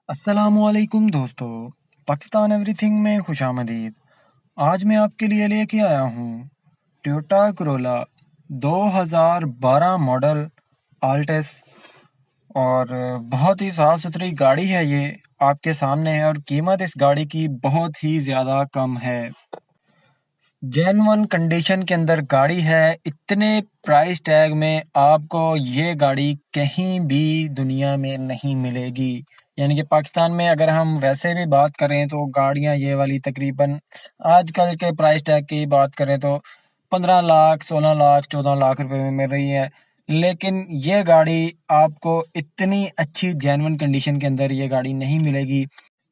अस्सलामुअलैकुम दोस्तों। पाकिस्तान एवरीथिंग में खुशामदीद। आज मैं आपके लिए लेके आया हूँ टोयोटा करोला 2012 मॉडल आल्टेस। और बहुत ही साफ़ सुथरी गाड़ी है ये, आपके सामने है। और कीमत इस गाड़ी की बहुत ही ज़्यादा कम है। जेन्युइन कंडीशन के अंदर गाड़ी है। इतने प्राइस टैग में आपको ये गाड़ी कहीं भी दुनिया में नहीं मिलेगी। यानी कि पाकिस्तान में अगर हम वैसे भी बात करें तो गाड़ियां ये वाली तकरीबन आजकल के प्राइस टैग की बात करें तो 15 लाख 16 लाख 14 लाख रुपए में मिल रही है। लेकिन ये गाड़ी आपको इतनी अच्छी जेन्युइन कंडीशन के अंदर ये गाड़ी नहीं मिलेगी।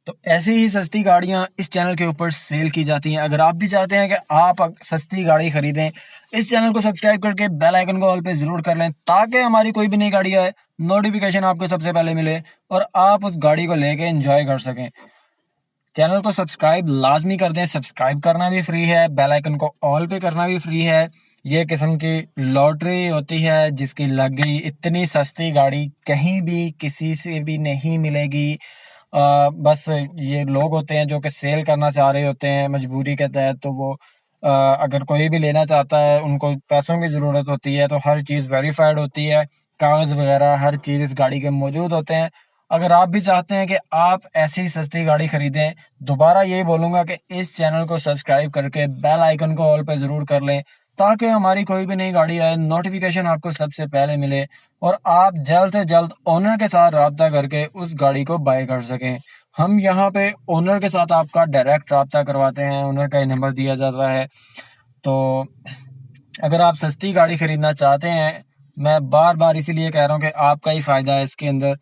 तो ऐसी ही सस्ती गाड़ियां इस चैनल के ऊपर सेल की जाती हैं। अगर आप भी चाहते हैं कि आप सस्ती गाड़ी खरीदें, इस चैनल को सब्सक्राइब करके बेल आइकन को ऑल पे जरूर कर लें, ताकि हमारी कोई भी नई गाड़ी आए नोटिफिकेशन आपको सबसे पहले मिले और आप उस गाड़ी को लेके एंजॉय कर सकें। चैनल को सब्सक्राइब लाजमी कर दें। सब्सक्राइब करना भी फ्री है, बेल आइकन को ऑल पे करना भी फ्री है। ये किस्म की लॉटरी होती है जिसकी लग गई। इतनी सस्ती गाड़ी कहीं भी किसी से भी नहीं मिलेगी। बस ये लोग होते हैं जो कि सेल करना चाह रहे होते हैं मजबूरी के तहत। तो वो अगर कोई भी लेना चाहता है, उनको पैसों की ज़रूरत होती है, तो हर चीज़ वेरीफाइड होती है, कागज़ वगैरह हर चीज़ इस गाड़ी के मौजूद होते हैं। अगर आप भी चाहते हैं कि आप ऐसी सस्ती गाड़ी खरीदें, दोबारा यही बोलूँगा कि इस चैनल को सब्सक्राइब करके बेल आइकन को ऑल पे ज़रूर कर लें, ताकि हमारी कोई भी नई गाड़ी आए नोटिफिकेशन आपको सबसे पहले मिले और आप जल्द से जल्द ओनर के साथ राब्ता करके उस गाड़ी को बाय कर सकें। हम यहाँ पे ओनर के साथ आपका डायरेक्ट राब्ता करवाते हैं, ओनर का ही नंबर दिया जाता है। तो अगर आप सस्ती गाड़ी खरीदना चाहते हैं, मैं बार बार इसीलिए कह रहा हूँ कि आपका ही फ़ायदा है इसके अंदर।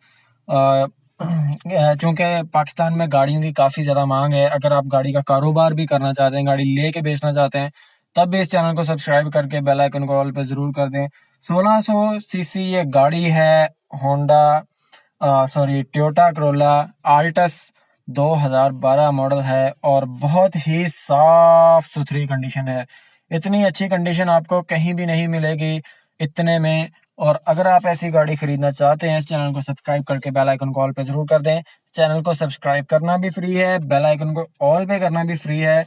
चूँकि पाकिस्तान में गाड़ियों की काफ़ी ज़्यादा मांग है। अगर आप गाड़ी का कारोबार भी करना चाहते हैं, गाड़ी लेके बेचना चाहते हैं, तब भी इस चैनल को सब्सक्राइब करके बेल आइकन को ऑल पे ज़रूर कर दें। 1600 सीसी ये गाड़ी है। Honda sorry Toyota Corolla Altis 2012 model है और बहुत ही साफ सुथरी कंडीशन है। इतनी अच्छी कंडीशन आपको कहीं भी नहीं मिलेगी इतने में। और अगर आप ऐसी गाड़ी खरीदना चाहते हैं, इस चैनल को सब्सक्राइब करके बेल आइकन को ऑल पे जरूर कर दें। चैनल को सब्सक्राइब करना भी फ्री है, बेल आइकन को ऑल पे करना भी फ्री है।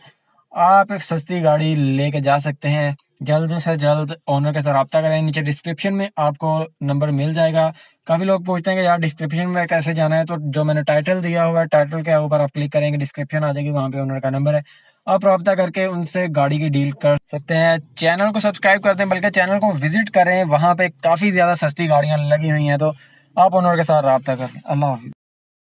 आप एक सस्ती गाड़ी लेके जा सकते हैं। जल्द से जल्द ओनर के साथ रब्ता करें। नीचे डिस्क्रिप्शन में आपको नंबर मिल जाएगा। काफ़ी लोग पूछते हैं कि यार डिस्क्रिप्शन में कैसे जाना है, तो जो मैंने टाइटल दिया हुआ है, टाइटल के ऊपर आप क्लिक करेंगे, डिस्क्रिप्शन आ जाएगी, वहाँ पे ओनर का नंबर है। आप रब्ता करके उनसे गाड़ी की डील कर सकते हैं। चैनल को सब्सक्राइब करते हैं, बल्कि चैनल को विजिट करें, वहाँ पे काफ़ी ज़्यादा सस्ती गाड़ियाँ लगी हुई हैं। तो आप ओनर के साथ रब्ता करें। अल्लाह हाफिज़।